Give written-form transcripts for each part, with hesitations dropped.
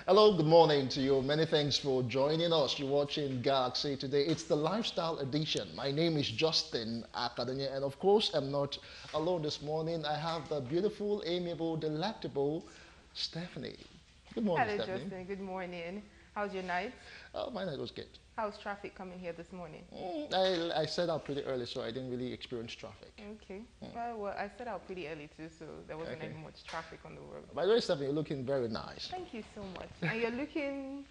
Hello, good morning to you. Many thanks for joining us. You're watching Galaxy today. It's the lifestyle edition. My name is Justin Akadanya, and of course, I'm not alone this morning. I have the beautiful, amiable, delectable Stephanie. Good morning, Hello, Stephanie. Justin. Good morning. How's your night? My night was good. How's traffic coming here this morning? I set out pretty early, so I didn't really experience traffic. Okay. Well, I set out pretty early too, so there wasn't any much traffic on the road. By the way, Stephanie, you're looking very nice. Thank you so much. And you're looking,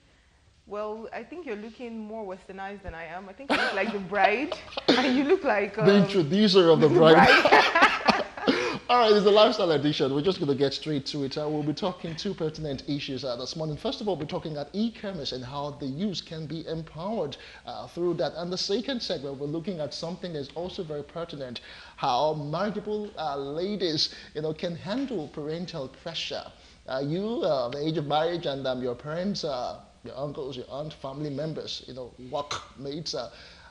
well, I think you're looking more westernized than I am. I think you look like the bride, and you look like the introducer of the bride. bride. All right, it's the lifestyle edition. We're just going to get straight to it. We'll be talking two pertinent issues this morning. First of all, we're talking about e-commerce and how the youth can be empowered through that. And the second segment, we're looking at something that's also very pertinent, how marriageable ladies, can handle parental pressure. The age of marriage, and your parents, your uncles, your aunt, family members, workmates,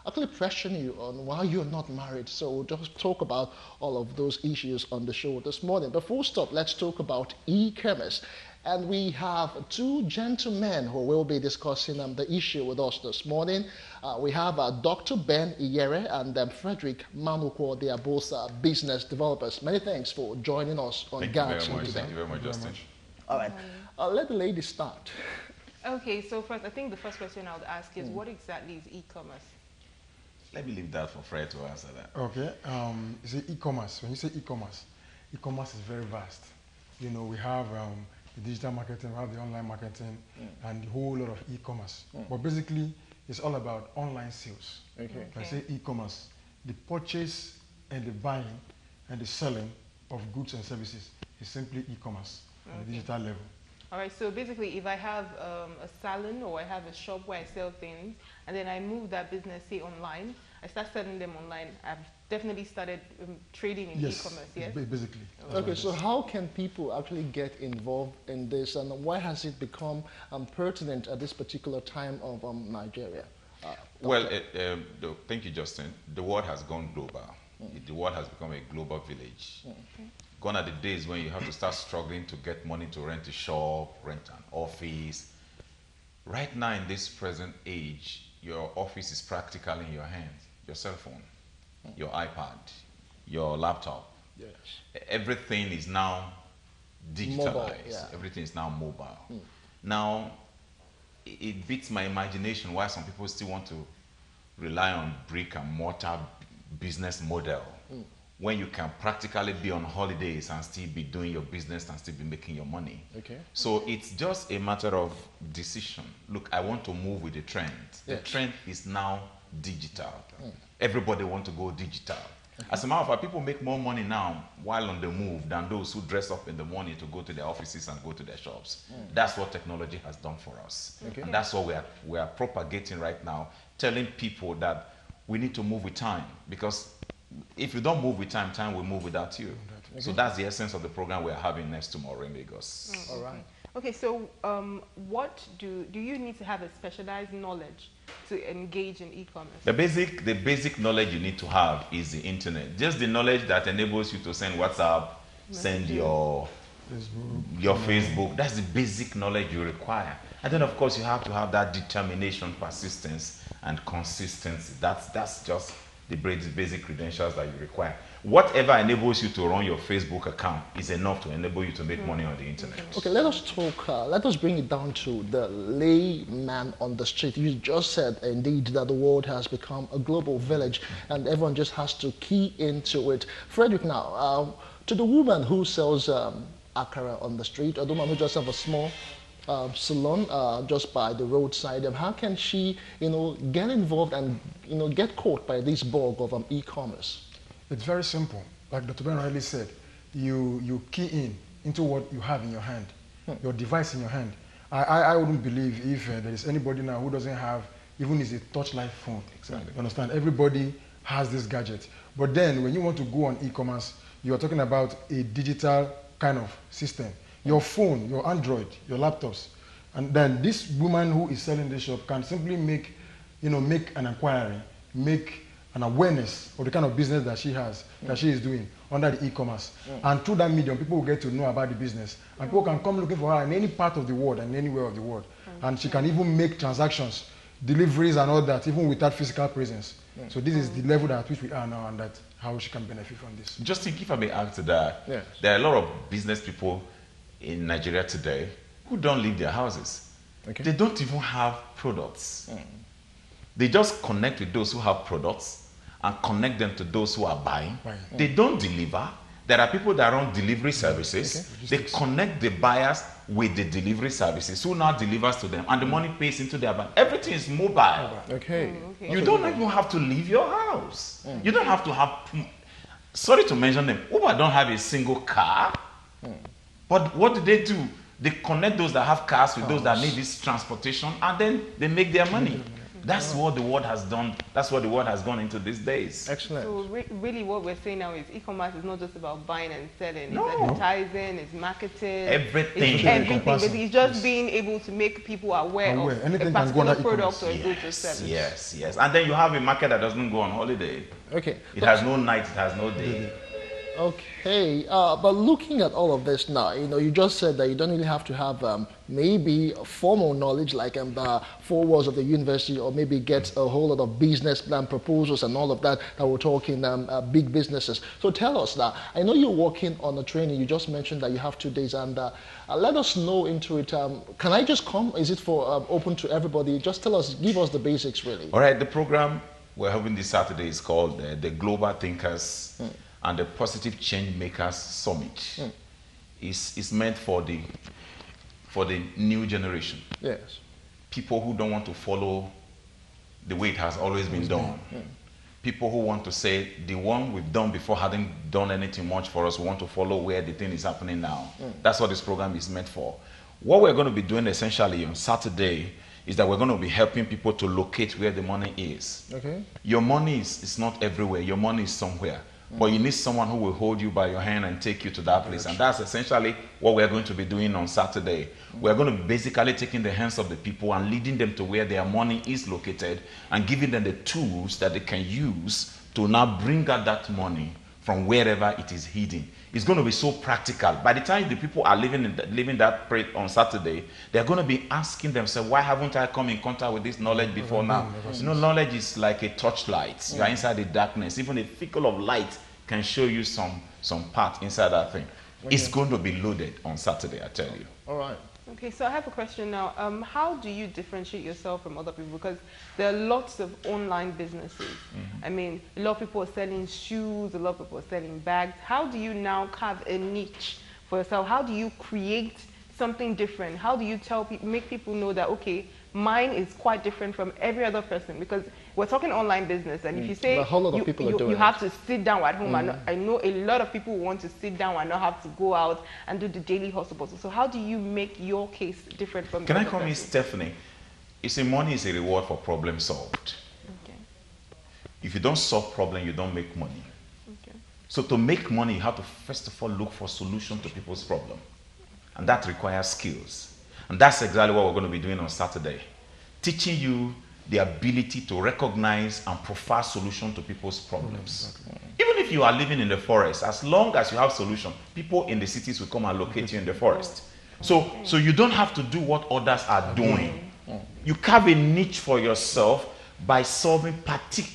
actually pressuring you on why you're not married. So we'll just talk about all of those issues on the show this morning. But full stop, let's talk about e-commerce. And we have two gentlemen who will be discussing the issue with us this morning. We have Dr. Ben Iyere and Frederick Manukwo. They are both business developers. Many thanks for joining us on Galaxy today. Thank you very much, Justin. All right, let the ladies start. Okay, so first, I think the first question I would ask is, what exactly is e-commerce? Let me leave that for Fred to answer that. Okay, you say e-commerce. When you say e-commerce, e-commerce is very vast. We have the digital marketing, we have the online marketing, and a whole lot of e-commerce. But basically, it's all about online sales. Okay. When I say e-commerce, the purchase and the buying and the selling of goods and services is simply e-commerce at the digital level. All right, so basically, if I have a salon or I have a shop where I sell things, and then I move that business, say, online, I start selling them online, I've definitely started trading in e-commerce, yes? Basically. Okay, so how can people actually get involved in this, and why has it become pertinent at this particular time of Nigeria? Thank you, Justin. The world has gone global. The world has become a global village. Gone are the days when you have to start struggling to get money to rent a shop, rent an office. Right now, in this present age, your office is practically in your hands. Your cell phone, your iPad, your laptop. Yes. Everything is now digitalized. Mobile, yeah. Everything is now mobile. Now, it beats my imagination why some people still want to rely on brick and mortar business model when you can practically be on holidays and still be doing your business and still be making your money. Okay. So it's just a matter of decision. Look, I want to move with the trend. The trend is now digital. Everybody wants to go digital. As a matter of fact, people make more money now while on the move than those who dress up in the morning to go to their offices and go to their shops. That's what technology has done for us. Okay. And that's what we are propagating right now, telling people that we need to move with time, because if you don't move with time, time will move without you. Okay. So that's the essence of the program we're having next tomorrow in Lagos. All right. Okay, so what do you need to have a specialized knowledge to engage in e-commerce? The basic knowledge you need to have is the internet. Just the knowledge that enables you to send WhatsApp, send your Facebook. That's the basic knowledge you require. And then, of course, you have to have that determination, persistence, and consistency. That's just the basic credentials that you require. Whatever enables you to run your Facebook account is enough to enable you to make money on the internet. Okay, let us bring it down to the layman on the street. You just said, indeed, that the world has become a global village and everyone just has to key into it. Frederick, now, to the woman who sells akara on the street, or the woman who just have a small salon just by the roadside, how can she, get involved and, get caught by this bug of e-commerce? It's very simple. Like Dr. Ben rightly said, you key into what you have in your hand, your device in your hand. I wouldn't believe if there is anybody now who doesn't have, even is a touch-like phone. Exactly. You understand? Everybody has this gadget. But then when you want to go on e-commerce, you are talking about a digital kind of system. Your phone, your Android, your laptops. And then this woman who is selling this shop can simply make an inquiry, make an awareness of the kind of business that she has, that she is doing under the e-commerce. And through that medium, people will get to know about the business. And people can come looking for her in any part of the world and anywhere of the world. And she can even make transactions, deliveries and all that, even without physical presence. So this is the level at which we are now, and that's how she can benefit from this. Just think, if I may add to that, Yes. there are a lot of business people in Nigeria today who don't leave their houses. Okay. They don't even have products. They just connect with those who have products and connect them to those who are buying. They don't deliver. There are people that run delivery services. They connect the buyers with the delivery services, who now delivers to them, and the money pays into their bank. Everything is mobile. Okay. You don't even have to leave your house. You don't have to have, sorry to mention them, Uber don't have a single car. But what do? They connect those that have cars with those that need this transportation, and then they make their money. That's what the world has done. That's what the world has gone into these days. Excellent. So really what we're saying now is e-commerce is not just about buying and selling. No. It's advertising, it's marketing. Everything. It's everything. But it's just being able to make people aware of Anything a can go particular under product or a e-commerce. good or service. Yes. And then you have a market that doesn't go on holiday. Okay. It has no night, it has no day. Okay, but looking at all of this now, you just said that you don't really have to have maybe formal knowledge like the 4 walls of the university, or maybe get a whole lot of business plan proposals and all of that we're talking big businesses. So tell us that. I know you're working on a training. You just mentioned that you have 2 days, and let us know into it. Can I just come? Is it for open to everybody? Just tell us, give us the basics really. All right, the program we're having this Saturday is called the Global Thinkers and the Positive Change Makers Summit. It's meant for the new generation. Yes. People who don't want to follow the way it has always been done. People who want to say the one we've done before hadn't done anything much for us. We want to follow where the thing is happening now. That's what this program is meant for. What we're going to be doing essentially on Saturday is that we're going to be helping people to locate where the money is. Okay. Your money is not everywhere. Your money is somewhere. But you need someone who will hold you by your hand and take you to that place. And that's essentially what we're going to be doing on Saturday. We're going to be basically taking the hands of the people and leading them to where their money is located, and giving them the tools that they can use to now bring out that money from wherever it is hidden. It's going to be so practical. By the time the people are living that prayer on Saturday, they're going to be asking themselves, why haven't I come in contact with this knowledge before now? Knowledge is like a torchlight. You are inside the darkness. Even a trickle of light can show you some part inside that thing. It's going to be loaded on Saturday, I tell you. All right. Okay, so I have a question now. How do you differentiate yourself from other people? Because there are lots of online businesses. I mean, a lot of people are selling shoes, a lot of people are selling bags. How do you now carve a niche for yourself? How do you create something different? How do you make people know that, okay, mine is quite different from every other person? Because we're talking online business, and if you say a whole lot of people are doing you have to sit down at home, I know a lot of people want to sit down and not have to go out and do the daily hustle. So how do you make your case different from? Can I come in, Stephanie? You see, money is a reward for problem solved. Okay. If you don't solve problem, you don't make money. Okay. So to make money, you have to first of all look for solution to people's problem, and that requires skills. And that's exactly what we're going to be doing on Saturday, teaching you the ability to recognize and profile solution to people's problems. Even if you are living in the forest, as long as you have solution, people in the cities will come and locate you in the forest. So you don't have to do what others are doing. You carve a niche for yourself by solving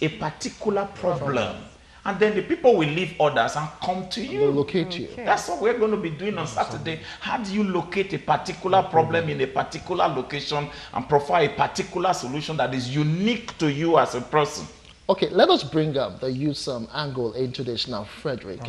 a particular problem. And then the people will leave others and come to you. They'll locate you. Okay. That's what we're going to be doing on Saturday. How do you locate a particular problem in a particular location and provide a particular solution that is unique to you as a person? Okay, let us bring up the youth angle into this now, Frederick.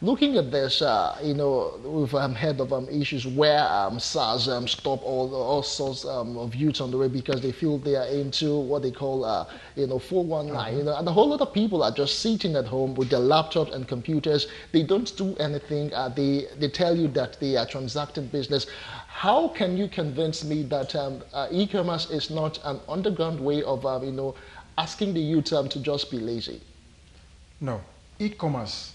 Looking at this, we've heard of issues where SARS stop all sorts of youths on the way because they feel they are into what they call, 419. And a whole lot of people are just sitting at home with their laptops and computers. They don't do anything. They tell you that they are transacting business. How can you convince me that e-commerce is not an underground way of, asking the youth to just be lazy? No, e-commerce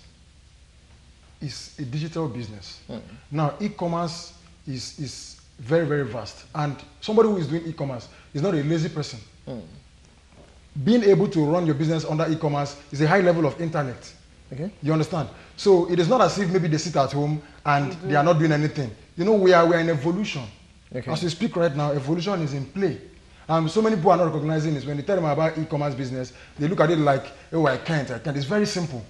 is a digital business. Now, e-commerce is very, very vast. And somebody who is doing e-commerce is not a lazy person. being able to run your business under e-commerce is a high level of intellect. Okay. You understand? So it is not as if maybe they sit at home and they are not doing anything. You know, we are in evolution. Okay. As we speak right now, evolution is in play. So many people are not recognizing this. When you tell them about e-commerce business, they look at it like, oh, I can't. It's very simple.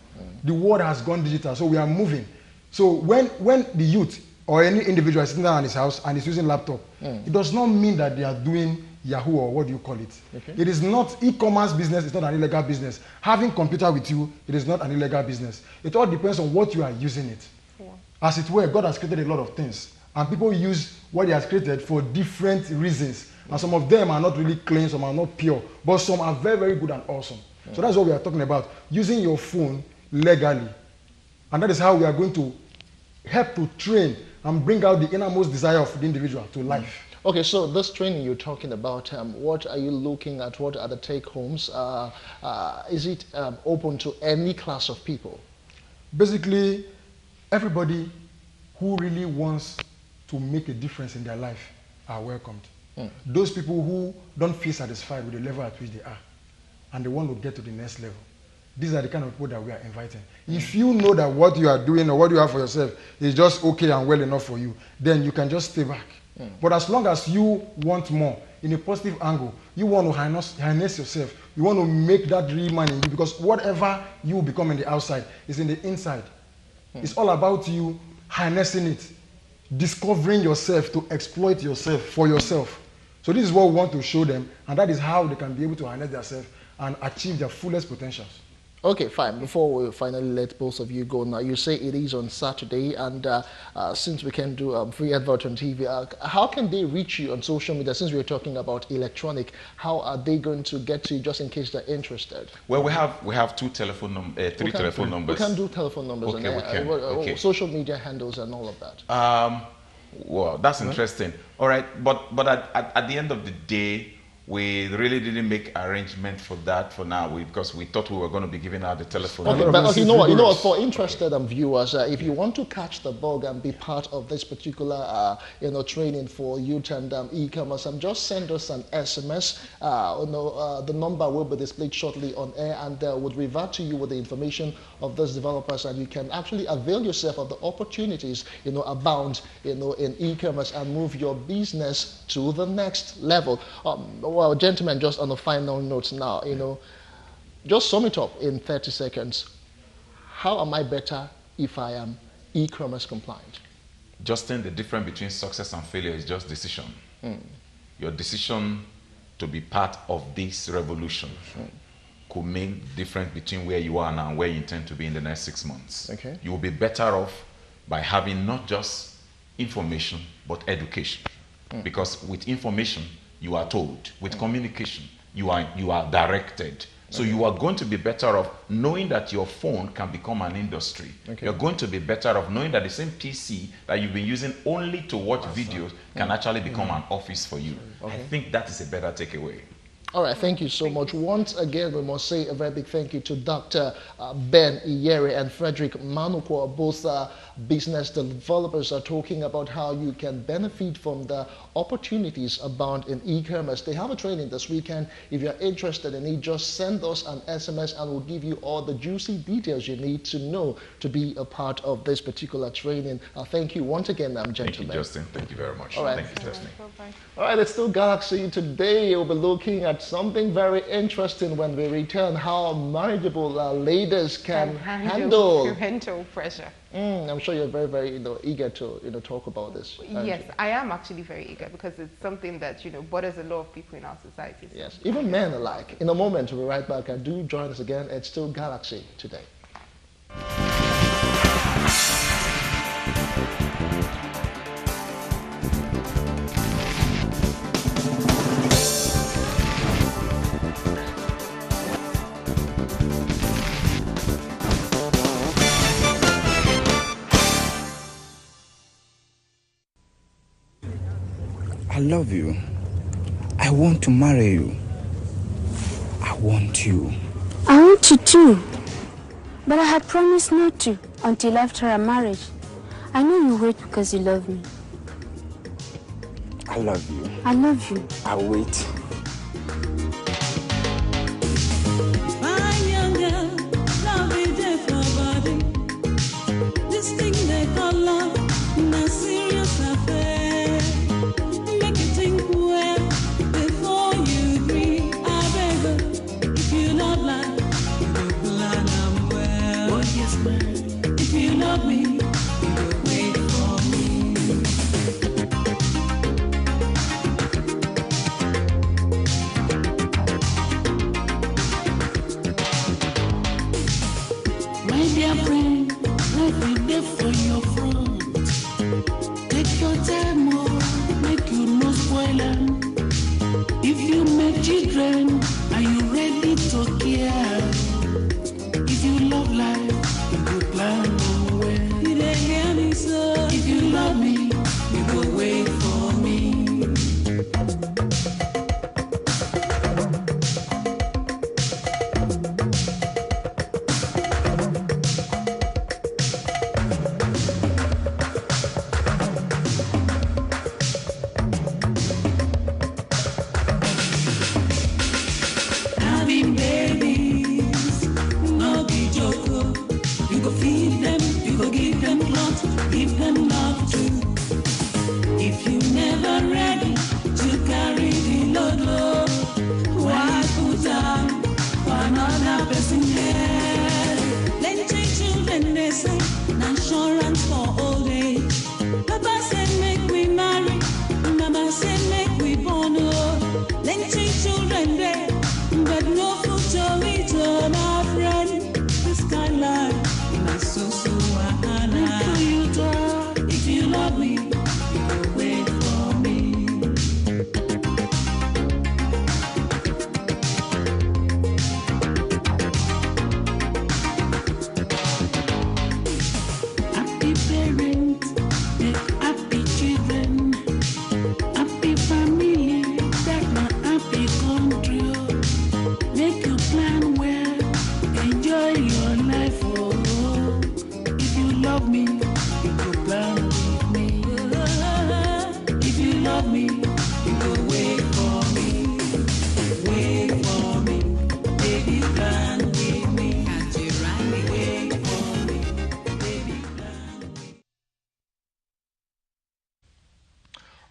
The world has gone digital, so we are moving. So when the youth or any individual is sitting down in his house and is using laptop, it does not mean that they are doing Yahoo or what do you call it. Okay. It is not e-commerce business, it's not an illegal business. Having computer with you, it is not an illegal business. It all depends on what you are using it. Yeah. As it were, God has created a lot of things. And people use what he has created for different reasons. And some of them are not really clean, some are not pure. But some are very, very good and awesome. So that's what we are talking about. Using your phone legally. And that is how we are going to help to train and bring out the innermost desire of the individual to life. Okay, so this training you're talking about, what are you looking at? What are the take-homes? Is it open to any class of people? Basically, everybody who really wants to make a difference in their life are welcomed. Those people who don't feel satisfied with the level at which they are and they want to get to the next level, these are the kind of people that we are inviting. If you know that what you are doing or what you have for yourself is just okay and well enough for you, then you can just stay back. But as long as you want more in a positive angle, you want to harness yourself, you want to make that real man in you, because whatever you become in the outside is in the inside. It's all about you harnessing it, discovering yourself to exploit yourself for yourself. So this is what we want to show them, and that is how they can be able to harness themselves and achieve their fullest potentials. Okay, fine. Before we finally let both of you go now, you say it is on Saturday, and since we can do free advert on TV, how can they reach you on social media? Since we're talking about electronic, how are they going to get to you just in case they're interested? Well, we have three telephone numbers. We can do telephone numbers. Okay, we can. Okay. Social media handles and all of that. Well, that's interesting. All right, but at the end of the day, we really didn't make arrangement for that for now because we thought we were going to be giving out the telephone. Okay, but you know what? For interested viewers, if you want to catch the bug and be part of this particular training for youth and e-commerce, just send us an SMS. The number will be displayed shortly on air, and would revert to you with the information of those developers, and you can actually avail yourself of the opportunities abound in e-commerce and move your business to the next level. Well, gentlemen, just on a final note now, just sum it up in 30 seconds. How am I better if I am e-commerce compliant? Justin, the difference between success and failure is just decision. Your decision to be part of this revolution could make the difference between where you are now and where you intend to be in the next 6 months. Okay. You will be better off by having not just information, but education. Because with information, you are told. With communication, you are directed. So you are going to be better off knowing that your phone can become an industry. Okay. You're going to be better off knowing that the same PC that you've been using only to watch videos can actually become an office for you. Okay. I think that is a better takeaway. All right, thank you so much. Once again, we must say a very big thank you to Dr. Ben Iyere and Frederick Manukwa. Both business developers are talking about how you can benefit from the opportunities abound in e-commerce. They have a training this weekend. If you're interested in it, just send us an SMS and we'll give you all the juicy details you need to know to be a part of this particular training. Thank you once again, gentlemen. Thank you, Justin. Thank you very much. All right. Thank you, Justin. All right, it's still Galaxy. Today we'll be looking at something very interesting when we return, how marriageable ladies can handle parental pressure. I'm sure you're very, very eager to talk about this. Yes, I am actually very eager because it's something that bothers a lot of people in our society. So. Yes, even men alike. In a moment, we'll be right back, and do join us again. It's still Galaxy today. I love you. I want to marry you. I want you. I want you too. But I had promised not to until after our marriage. I know you wait because you love me. I love you. I love you. I'll wait. say, an insurance for old age. Papa said make we marry, Mama said make we born. Plenty children there, but no food to eat, my friend. This kind life, my so wahala. For you, dog, if you love me, you will wait for me. Happy parents, make happy children, happy family, that's my happy country. Make your plan well, enjoy your life. Oh, if you love me, you go plan with me. If you love me, you go wait for me. Wait for me, baby, plan with me. Can't you run away for me, baby, plan with me.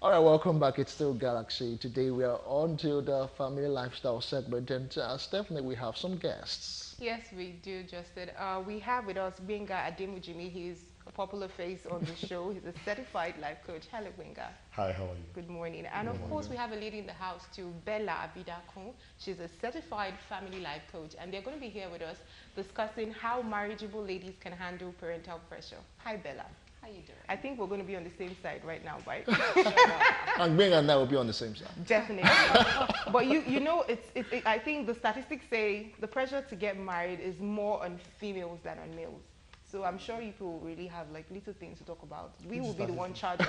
All right, welcome back. It's still Galaxy. Today we are on to the family lifestyle segment, and Stephanie, we have some guests. Yes, we do, Justin. We have with us Benga Ademujimi. He's a popular face on the show. He's a certified life coach. Hello, Benga. Hi, how are you? Good morning. And of course, we have a lady in the house too, Bella Abidakun. She's a certified family life coach, and they're going to be here with us discussing how marriageable ladies can handle parental pressure. Hi, Bella. How you doing? I think we're going to be on the same side right now, right? And Bing and I will be on the same side. Definitely. But you know, I think the statistics say the pressure to get married is more on females than on males. So I'm sure you people really have like little things to talk about. We will be the one charged.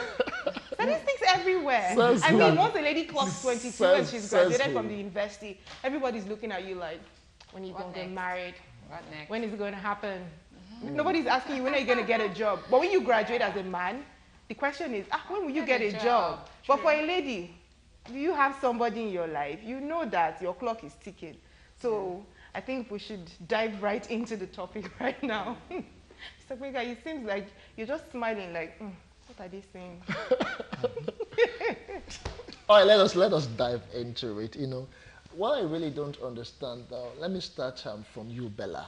Statistics everywhere. Says I who? mean, once a lady clocks 22 and Says- she's says graduated who? from the university, everybody's looking at you like, when are you going to get next? married? What next? When is it going to happen? Nobody's asking you when are you going to get a job. But when you graduate as a man, the question is, when will you get a job? But for a lady, do you have somebody in your life? You know that your clock is ticking. So I think we should dive right into the topic right now. Mr. Kwega, it seems like you're just smiling like, what are they saying? All right, let us dive into it. You know, what I really don't understand, let me start from you, Bella.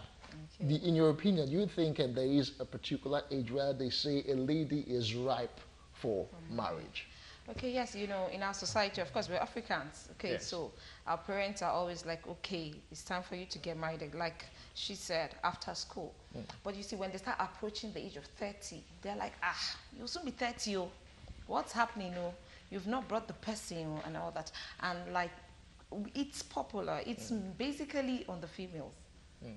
Okay. In your opinion, do you think there is a particular age where they say a lady is ripe for marriage? Okay, yes, you know, in our society, of course, we're Africans. Okay, Yes. so our parents are always like, okay, it's time for you to get married, like she said, after school. But you see, when they start approaching the age of 30, they're like, you'll soon be 30, oh. What's happening, oh? You've not brought the person, oh, and all that. And like, it's popular. It's basically on the females.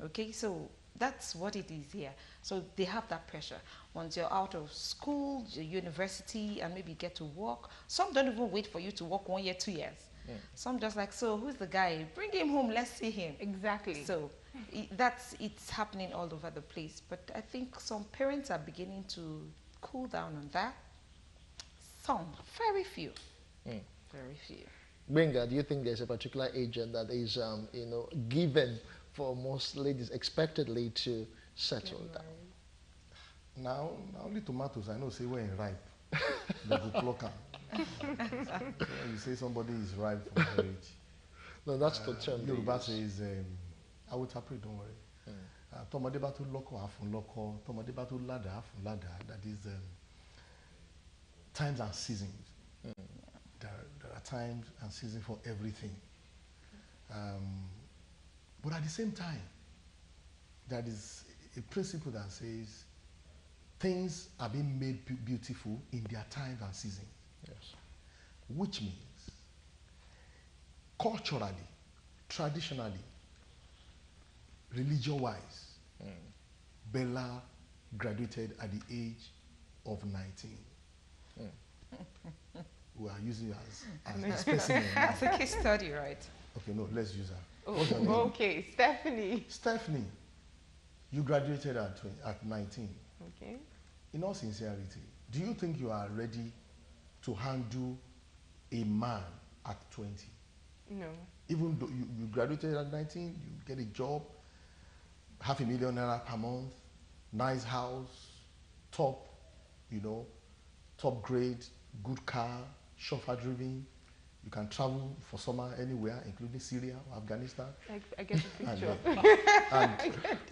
Okay, so that's what it is here. So they have that pressure. Once you're out of school, university, and maybe get to work, some don't even wait for you to work 1 year, 2 years. Some just like, so who's the guy? Bring him home, let's see him. Exactly. So it's happening all over the place. But I think some parents are beginning to cool down on that. Some, very few. Very few. Bringa, do you think there's a particular age that is, given for most ladies expectedly to settle down? Now only tomatoes I know say when ripe, they go pluck them. So when you say somebody is ripe for marriage, No, that's the term. they Yoruba use. says, I will interpret, don't worry. Tọmọdé bá tún lọ́kọ àfún lọ́kọ, tọmọdé bá tún ládàá àfún ládàá. That is times and seasons. There are times and seasons for everything. But at the same time, there is a principle that says things are being made beautiful in their times and seasons. Yes. Which means culturally, traditionally, religion-wise, Bella graduated at the age of 19. We are using you as a specimen. now. It's a case study, right? Okay, no, let's use her. Oh, What's her name? okay, Stephanie. Stephanie, you graduated at 19. Okay. In all sincerity, do you think you are ready to handle a man at 20? No. Even though you graduated at 19, you get a job, $500,000 per month, nice house, top grade, good car, chauffeur driven. You can travel for summer anywhere, including Syria or Afghanistan. I get the picture.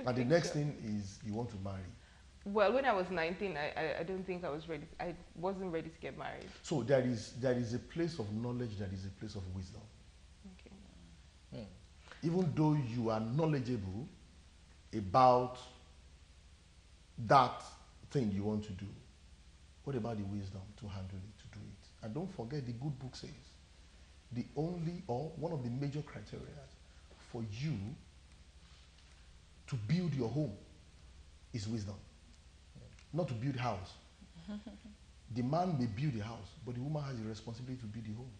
And the next thing is you want to marry. Well, when I was 19, I don't think I was ready. I wasn't ready to get married. So there is a place of knowledge, there is a place of wisdom. Okay. Even though you are knowledgeable about that thing you want to do, what about the wisdom to handle it, to do it? And don't forget, the good book says the only or one of the major criteria for you to build your home is wisdom, not to build a house. The man may build a house, but the woman has the responsibility to build the home.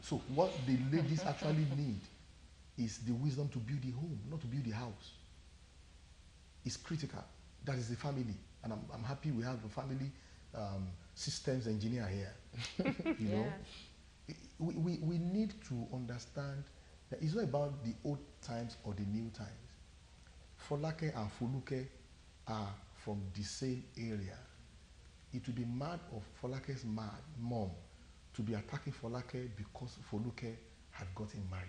So what the ladies actually need is the wisdom to build the home, not to build the house. It's critical. That is the family. And I'm happy we have a family systems engineer here. You know, we need to understand that it's not about the old times or the new times. Folake and Foluke are from the same area. It would be mad of Folake's mom to be attacking Folake because Foluke had gotten married.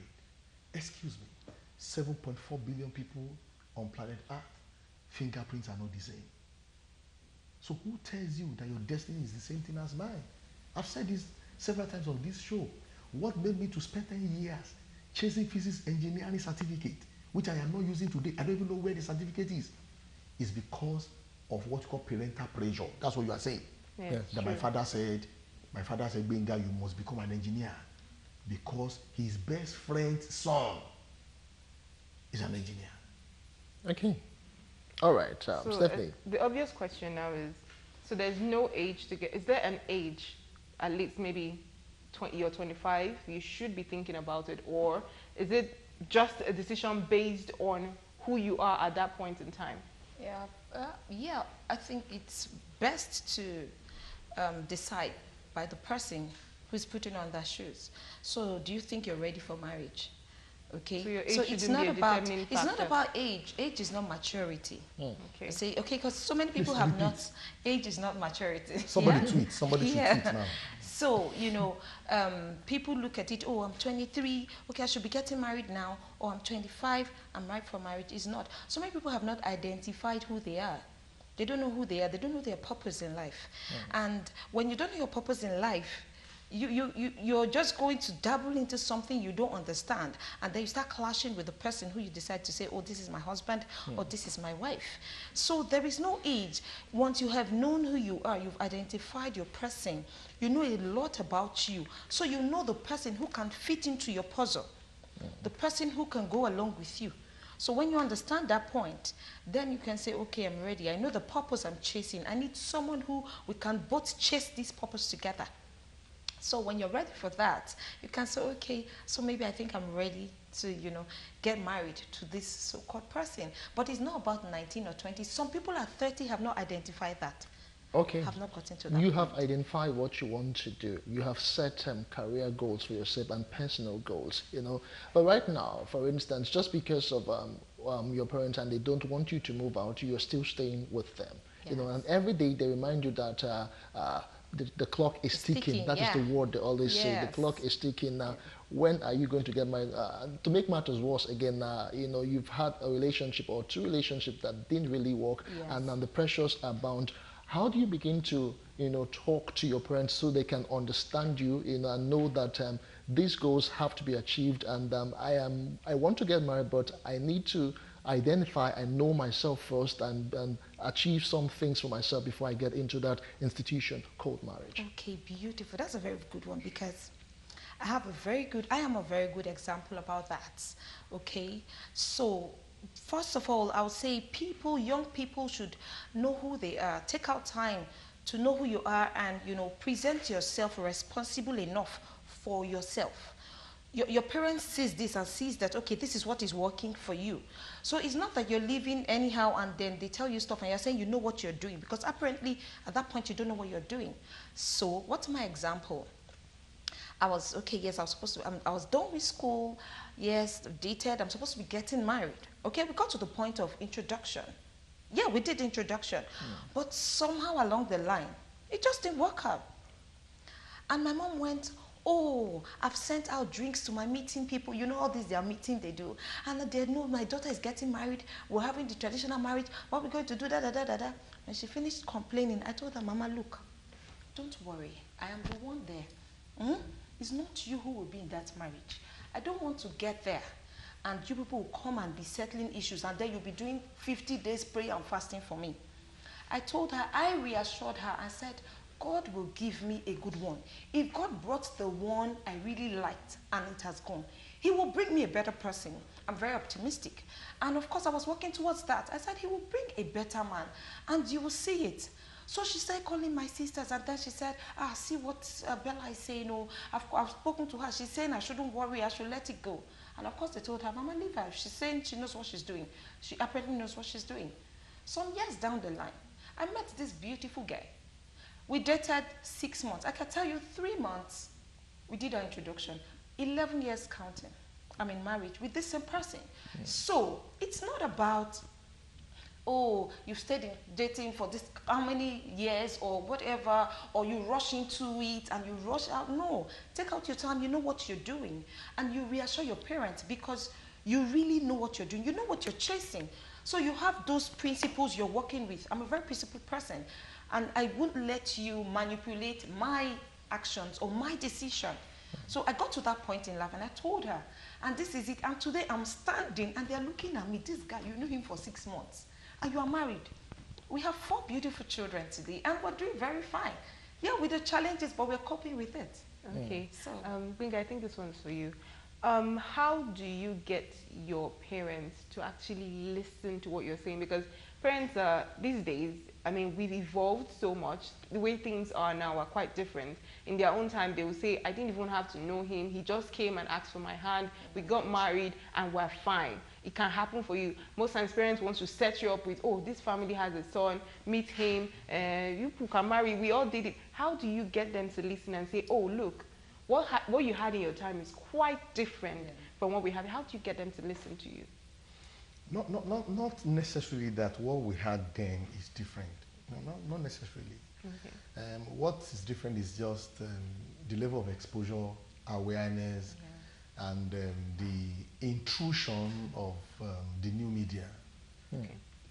Excuse me, 7.4 billion people on planet Earth, fingerprints are not the same. So who tells you that your destiny is the same thing as mine? I've said this several times on this show. What made me to spend 10 years chasing physics engineering certificate, which I am not using today, I don't even know where the certificate is because of what you call parental pressure. That's what you are saying. Yes, that my father said, Benga, you must become an engineer because his best friend's son is an engineer. Okay. All right, So Stephanie. the obvious question now is, so there's no age to get, is there an age, at least maybe 20 or 25, you should be thinking about it, or is it just a decision based on who you are at that point in time? Yeah, I think it's best to decide by the person who's putting on their shoes. So do you think you're ready for marriage? Okay, So your age it's shouldn't not be a about determining it's not factor. about age. Age is not maturity. Okay. Say okay, because so many people Please have repeat. not. Age is not maturity. Somebody tweet. Somebody should tweet now. So you know, people look at it. Oh, I'm 23. Okay, I should be getting married now. Or I'm 25. I'm ripe for marriage. It's not. So many people have not identified who they are. They don't know who they are. They don't know their purpose in life. And when you don't know your purpose in life, you're just going to dabble into something you don't understand, and then you start clashing with the person who you decide to say, oh, this is my husband, or this is my wife. So there is no age. Once you have known who you are, you've identified your person, you know a lot about you, so you know the person who can fit into your puzzle, the person who can go along with you. So when you understand that point, then you can say, okay, I'm ready. I know the purpose I'm chasing. I need someone who we can both chase this purpose together. So when you're ready for that, you can say, okay, so maybe I think I'm ready to, you know, get married to this so-called person. But it's not about 19 or 20. Some people at 30 have not identified that. Okay. Have not gotten to that You point. have identified what you want to do. You have set career goals for yourself and personal goals, you know. But right now, for instance, just because of your parents and they don't want you to move out, you're still staying with them. Yes. You know, and every day they remind you that the clock is ticking. That is the word they always say. The clock is ticking. Now, when are you going to get married? To make matters worse, again, you know, you've had a relationship or two relationships that didn't really work, and the pressures are bound. How do you begin to, you know, talk to your parents so they can understand you, you know, and know that these goals have to be achieved, and I want to get married, but I need to identify and know myself first and achieve some things for myself before I get into that institution called marriage. Okay, beautiful. That's a very good one, because I am a very good example about that. Okay, so first of all, I would say young people should know who they are. Take out time to know who you are, and, you know, present yourself responsible enough for yourself. Your parents sees this and sees that, okay, this is what is working for you. So it's not that you're living anyhow and then they tell you stuff and you're saying you know what you're doing, because apparently at that point you don't know what you're doing. So what's my example? I was done with school, yes, dated, I'm supposed to be getting married. Okay, we got to the point of introduction. Yeah, we did introduction, but somehow along the line, it just didn't work out. And my mom went oh, I've sent out drinks to my meeting people. You know all this, their meeting they do. And they know my daughter is getting married. We're having the traditional marriage. What we're going to do, da, da, da, da, da. When she finished complaining, I told her, Mama, look, don't worry. I am the one there. It's not you who will be in that marriage. I don't want to get there. And you people will come and be settling issues. And then you'll be doing 50 days prayer and fasting for me. I told her, I reassured her and said, God will give me a good one. If God brought the one I really liked and it has gone, he will bring me a better person. I'm very optimistic. And of course, I was working towards that. I said, he will bring a better man and you will see it. So she started calling my sisters and then she said, see what Bella is saying. Oh, I've spoken to her. She's saying I shouldn't worry. I should let it go. And of course, they told her, Mama, leave her. She's saying she knows what she's doing. She apparently knows what she's doing. Some years down the line, I met this beautiful guy. We dated 6 months. I can tell you 3 months, we did our introduction. 11 years counting. I'm in marriage with this same person. So it's not about, oh, you've stayed in dating for this how many years or whatever, or you rush into it and you rush out. No, take out your time. You know what you're doing. And you reassure your parents because you really know what you're doing. You know what you're chasing. So you have those principles you're working with. I'm a very principled person. And I won't let you manipulate my actions or my decision. So I got to that point in life and I told her, and this is it. And today I'm standing and they're looking at me. This guy, you knew him for 6 months. And you are married. We have 4 beautiful children today. And we're doing very fine. Yeah, with the challenges, but we're coping with it. Okay. So, Binga, I think this one's for you. How do you get your parents to actually listen to what you're saying? Because parents these days, I mean, we've evolved so much. The way things are now are quite different. In their own time, they will say, I didn't even have to know him. He just came and asked for my hand. We got married and we're fine. It can happen for you. Most times parents want to set you up with, oh, this family has a son, meet him, you people can marry. We all did it. How do you get them to listen and say, oh, look, what you had in your time is quite different from what we have? How do you get them to listen to you? Not necessarily that what we had then is different. No, not necessarily. Okay. What is different is just the level of exposure, awareness, and the intrusion of the new media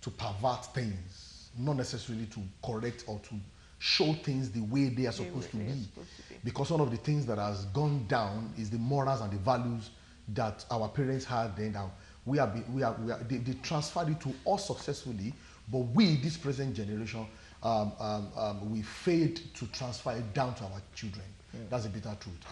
to pervert things, not necessarily to correct or to show things the way they are supposed to be. Because one of the things that has gone down is the morals and the values that our parents had then. They transferred it to us successfully, but we, this present generation, we failed to transfer it down to our children. That's the bitter truth.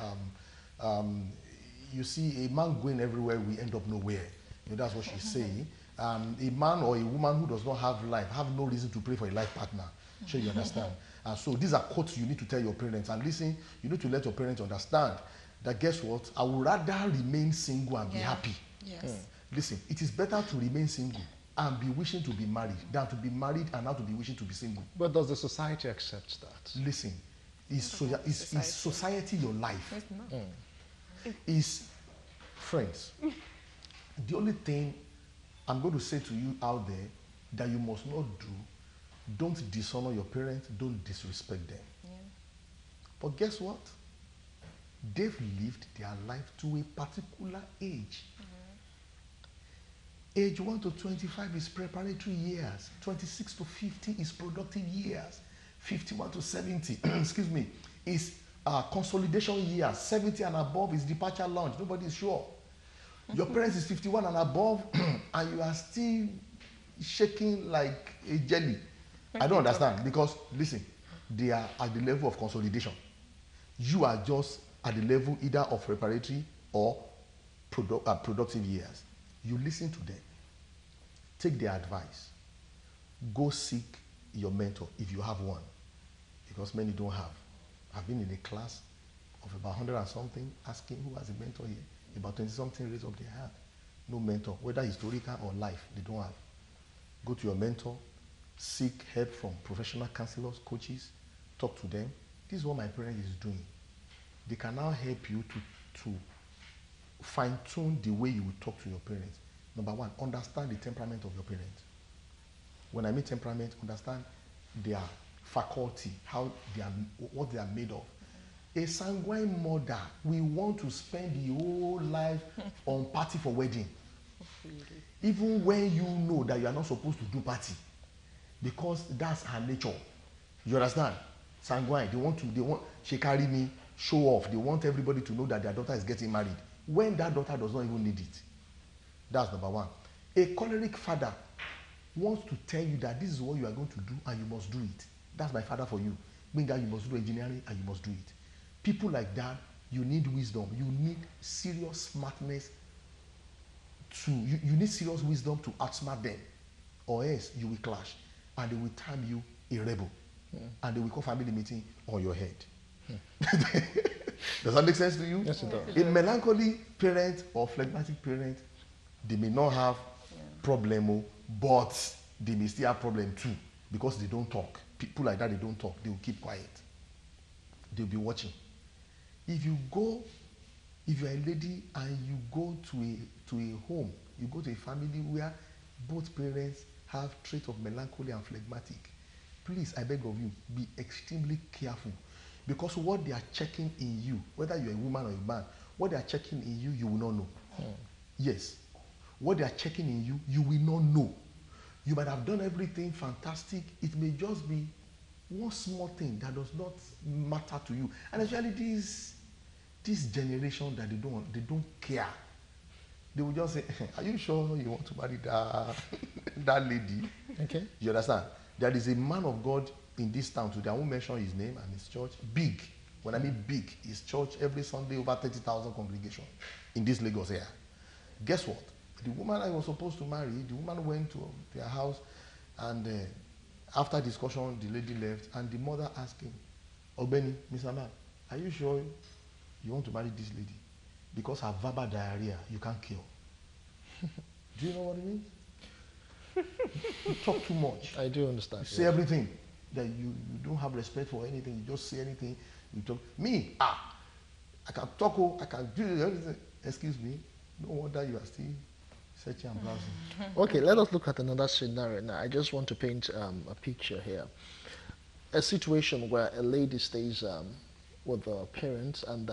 You see, a man going everywhere, we end up nowhere. You know, that's what she's saying. A man or a woman who does not have life, have no reason to pray for a life partner. Sure, you understand? And so these are quotes you need to tell your parents. And listen, you need to let your parents understand that, guess what? I would rather remain single and be happy. Yes. Listen, it is better to remain single and be wishing to be married than to be married and now to be wishing to be single. But does the society accept that? Listen, is society your life? It's not. Is friends. The only thing I'm going to say to you out there that you must not do, don't dishonor your parents, don't disrespect them. Yeah. But guess what? They've lived their life to a particular age. Age 1 to 25 is preparatory years. 26 to 50 is productive years. 51 to 70, excuse me, is consolidation years. 70 and above is departure launch. Nobody is sure. Your parents is 51 and above, and you are still shaking like a jelly. I don't understand, because listen, they are at the level of consolidation. You are just at the level either of preparatory or productive years. You listen to them. Take their advice. Go seek your mentor if you have one, because many don't have. I've been in a class of about 100 and something, asking who has a mentor here. About 20 something raised up their hand. No mentor, whether historical or life, they don't have. Go to your mentor, seek help from professional counselors, coaches, talk to them. This is what my parent is doing. They can now help you to fine-tune the way you will talk to your parents. Number one, understand the temperament of your parents. When I mean temperament, understand their faculty, what they are made of. A sanguine mother, we want to spend the whole life on party for wedding. Even when you know that you are not supposed to do party, because that's her nature. You understand? Sanguine, she carry me, show off. They want everybody to know that their daughter is getting married, when that daughter does not even need it. That's number one. A choleric father wants to tell you that this is what you are going to do and you must do it. That's my father for you. Meaning that you must do engineering and you must do it. People like that, you need wisdom. You need serious smartness you need serious wisdom to outsmart them, or else you will clash and they will term you a rebel. And they will call family meeting on your head. Does that make sense to you? Yes, it does. A melancholy parent or phlegmatic parent, they may not have problem, but they may still have problem too, because they don't talk. People like that, they don't talk. They will keep quiet. They'll be watching. If you are a lady and you go to a home, you go to a family where both parents have traits of melancholy and phlegmatic, please, I beg of you, be extremely careful, because what they are checking in you, whether you're a woman or a man, what they are checking in you, you will not know. Yes. What they are checking in you, you will not know. You might have done everything fantastic. It may just be one small thing that does not matter to you. And actually, this generation that they don't care. They will just say, are you sure you want to marry that lady? Okay. You understand? There is a man of God in this town today. I won't mention his name and his church. Big. When I mean big, his church every Sunday over 30,000 congregation in this Lagos area. Guess what? The woman I was supposed to marry, the woman went to their house, and after discussion, the lady left, and the mother asked him, Obeni, Mr. Man, are you sure you want to marry this lady? Because her verbal diarrhea, you can't cure. Do you know what it means? You talk too much. I do understand. You say everything. That you don't have respect for anything. You just say anything. You talk. Me, I can talk, I can do everything. Excuse me. No wonder you are still searching and browsing. Okay, let us look at another scenario now. I just want to paint a picture here. A situation where a lady stays with her parents, and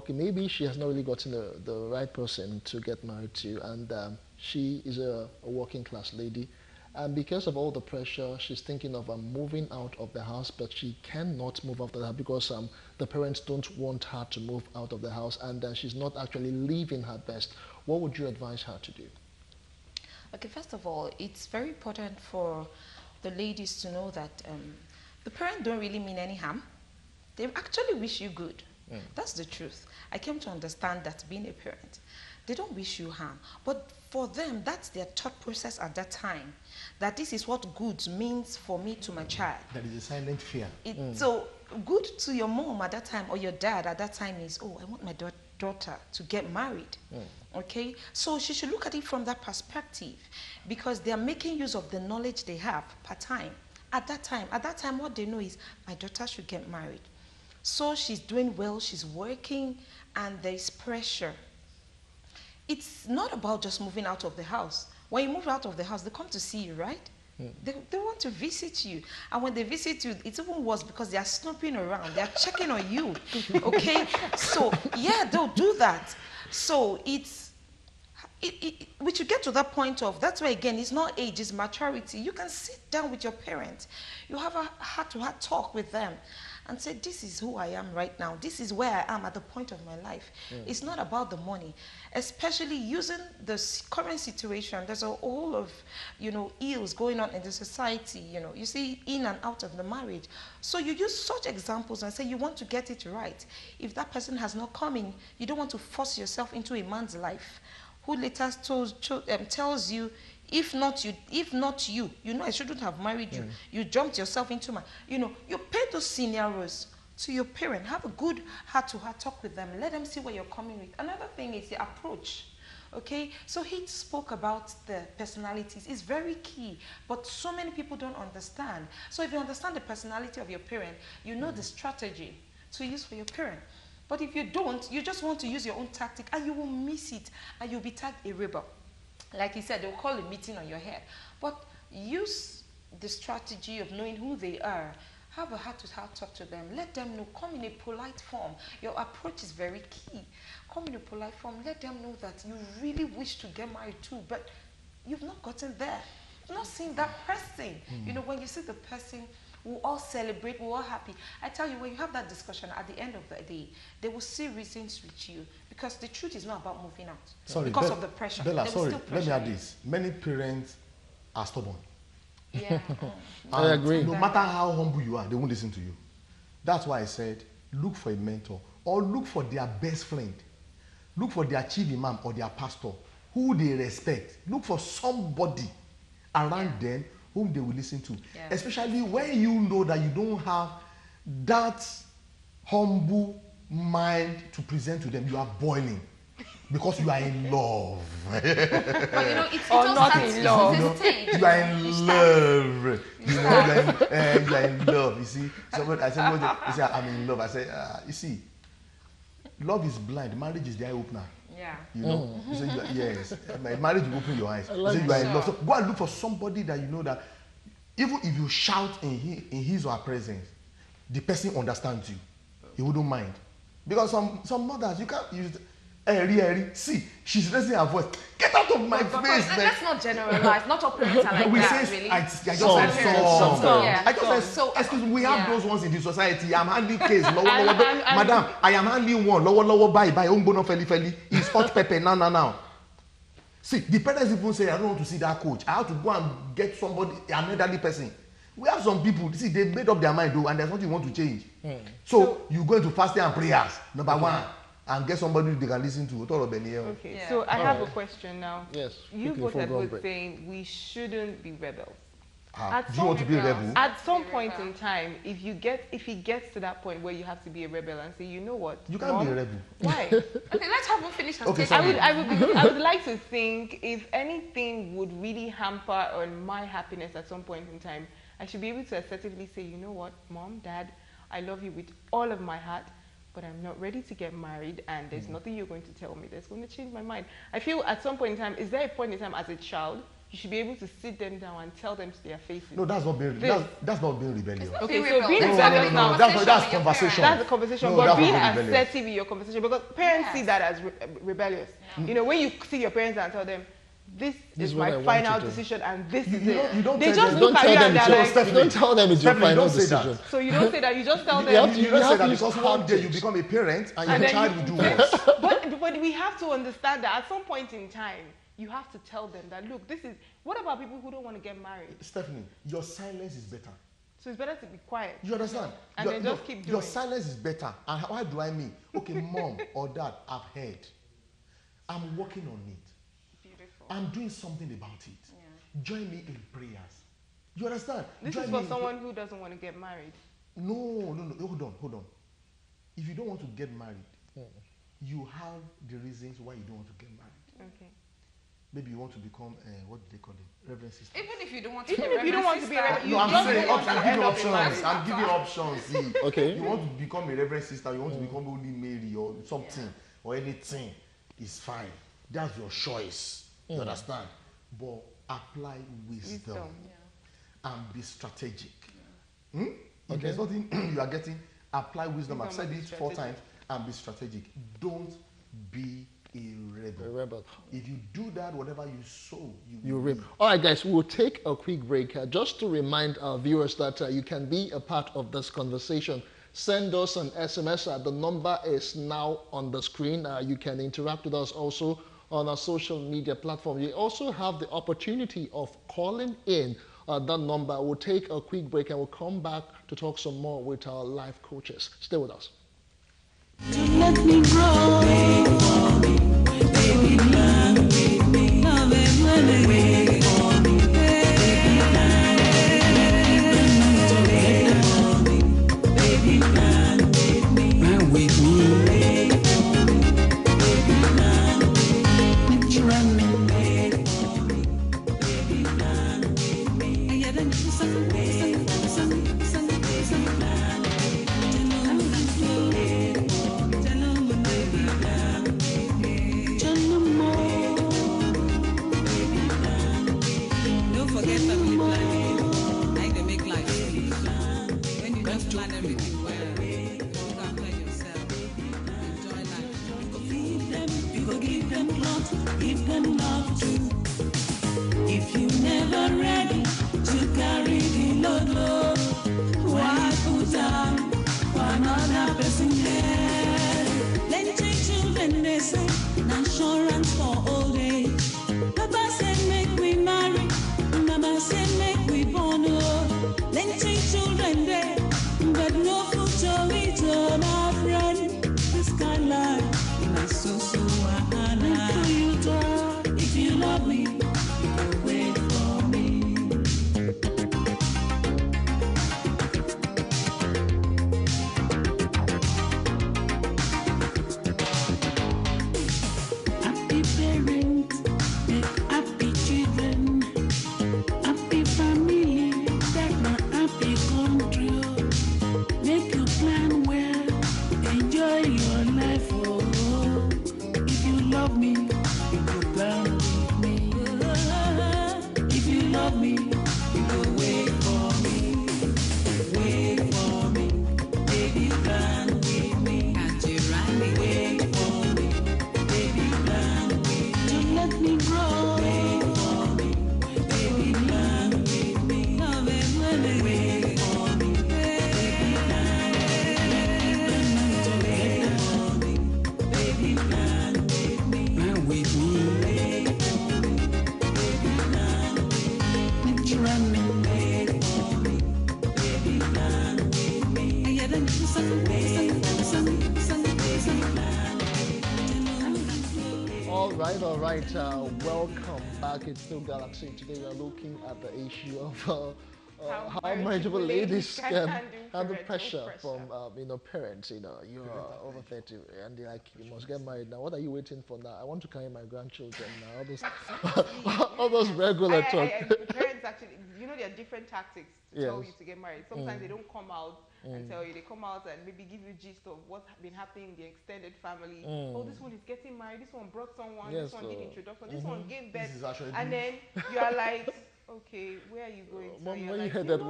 maybe she has not really gotten the right person to get married to, and she is a working class lady, and because of all the pressure, she's thinking of moving out of the house, but she cannot move out of the house because the parents don't want her to move out of the house, and she's not actually living her best. What would you advise her to do? Okay, first of all, it's very important for the ladies to know that the parents don't really mean any harm. They actually wish you good. That's the truth. I came to understand that being a parent, they don't wish you harm. But for them, that's their thought process at that time, that this is what good means for me to my child. That is a silent fear. So good to your mom at that time, or your dad at that time, is, oh, I want my daughter to get married. Okay? So she should look at it from that perspective, because they are making use of the knowledge they have per time. At that time, what they know is, my daughter should get married. So she's doing well, she's working, and there is pressure. It's not about just moving out of the house. When you move out of the house, they come to see you, right? They want to visit you. And when they visit you, it's even worse, because they are snooping around. They are checking on you. Okay? So, yeah, they'll do that. So we should get to that point of, that's why, again, it's not age, it's maturity. You can sit down with your parents. You have a heart-to-heart talk with them and say, this is who I am right now. This is where I am at the point of my life. It's not about the money, especially using the current situation. There's a whole of, ills going on in the society. You see in and out of the marriage. So you use such examples and say you want to get it right. If that person has not come in, you don't want to force yourself into a man's life who later tells you, if not you, I shouldn't have married you. You jumped yourself into you paint those scenarios to your parent. Have a good heart-to-heart talk with them. Let them see where you're coming with. Another thing is the approach. Okay, so he spoke about the personalities. It's very key, but so many people don't understand. So if you understand the personality of your parent, you know the strategy to use for your parent. But if you don't, you just want to use your own tactic, and you will miss it, and you'll be tagged a rebel. Like he said, they'll call a meeting on your head. But use the strategy of knowing who they are, have a heart-to-heart talk to them. Let them know, come in a polite form. Your approach is very key. Come in a polite form. Let them know that you really wish to get married too, but you've not gotten there. You've not seen that person. You know, when you see the person, we'll all celebrate, we're all happy. I tell you, when you have that discussion, at the end of the day, they will see reasons with you, because the truth is not about moving out. Sorry, because of the pressure. Bella, sorry, let me add this. Many parents are stubborn. Yeah. I agree. No matter how humble you are, they won't listen to you. That's why I said, look for a mentor, or look for their best friend. Look for their chief imam or their pastor, who they respect. Look for somebody around them whom they will listen to. Yeah. Especially when you know that you don't have that humble mind to present to them. You are boiling because you are in love. But you know, it's Or all not starts in love. at a stage. You are in love. You know, you are in love. You see, somebody, I said, he said, I'm in love. I said, you see, love is blind. Marriage is the eye opener. Yeah. You know, you say, yes, marriage will open your eyes. You say you are in love. So go and look for somebody that you know that even if you shout in his or her presence, the person understands you. He wouldn't mind. Because some mothers, you can't use see, she's raising her voice. Get out of my face, man. Let's not generalize. Not all parents are like We that, say, really. I just said song. Yeah. I just said, excuse me, we have those ones in the society. I'm handling case. Madam, I am handling one. Lower, bye. Umbono feli. It's hot pepper now. See, the parents even say, I don't want to see that coach. I have to go and get somebody, an elderly person. We have some people, see, they made up their mind though, and there's nothing you want to change. So you go into fasting and prayers, number one, and get somebody they can listen to. Okay, so I have a question now. Yes. You both are both saying we shouldn't be rebels. Do you want to be a rebel? At some point in time, if it gets to that point where you have to be a rebel and say, you know what, you can't be a rebel. Why? Okay, let's have one finish. Okay, I would like to think if anything would really hamper on my happiness at some point in time, I should be able to assertively say, you know what, Mom, Dad, I love you with all of my heart, but I'm not ready to get married, and there's nothing you're going to tell me that's going to change my mind. I feel at some point in time, is there a point in time as a child, you should be able to sit them down and tell them to their faces? No, that's not being rebellious. Okay, so being rebellious now, that's conversation. That's the conversation, but being assertive in your conversation, because parents see that as rebellious. You know, when you see your parents and tell them, this is my final decision and this is it. They just look at you and they're like, you don't tell them it's your final decision. So you don't say that, you just tell them. You don't say that because one day you become a parent and your child will do worse. But we have to understand that at some point in time, you have to tell them that, look, this is, what about people who don't want to get married? Stephanie, your silence is better. So it's better to be quiet. You understand? And then just keep doing your silence is better. And why do I mean? Okay, Mom or Dad, I've heard. I'm working on it. I'm doing something about it. Yeah. Join me in prayers. You understand? This is for someone who doesn't want to get married. No. Hold on. If you don't want to get married, you have the reasons why you don't want to get married. Okay. Maybe you want to become, what do they call it? Reverend sister. Even if you don't want to be a reverend, no, I'm saying options. I'm giving you options. See, okay. You want to become a reverend sister, you want to become Holy Mary or something or anything, it's fine. That's your choice. You understand? But apply wisdom and be strategic. If there's nothing you are getting, apply wisdom. I've said this 4 times and be strategic. Don't be a rebel. If you do that, whatever you sow, you reap. All right, guys, we'll take a quick break just to remind our viewers that you can be a part of this conversation. Send us an SMS. The number is now on the screen. You can interact with us also on our social media platform. You also have the opportunity of calling in that number. We'll take a quick break and we'll come back to talk some more with our life coaches. Stay with us. Let me grow, baby, love me, love it, wait for me, baby, run with me, give them love too. If you never ready to carry the load, why put down for another person head? Plenty children they say, insurance for old age. Papa said make we marry, Mama said make we born. Plenty children there, but no future with my friend. This kind life, is so wahala. Make you talk, if you love me, wait for me. Happy parents, make happy children. Happy family, that my happy country. Make you plan well, enjoy your life. Oh, if you love me, you go plan with me. If you love me, you go wait for me. Wait for me, baby, plan with me. And you wait for me, baby, plan with me. To let me grow. Wait for me, baby, plan with me. Wait for me, baby, plan with me. Baby, plan with me. Plan with me. Wait for me, baby, plan with me. Make you run me. Wait for me, baby, plan with me. And yeah, then you All right. Welcome back. It's still Galaxy. Today we are looking at the issue of how marriageable ladies can handle pressure from parents. You're over 30 and they're like, you must get married now. What are you waiting for now? I want to carry my grandchildren now. All those, all those regular talk. Parents actually, there are different tactics to tell you to get married. Sometimes they don't come out and tell you. They come out and maybe give you gist of what's been happening in the extended family. Oh, this one is getting married. This one brought someone. This one did introduction. This one gave birth. And then you are like, okay, where are you going to? Mom, where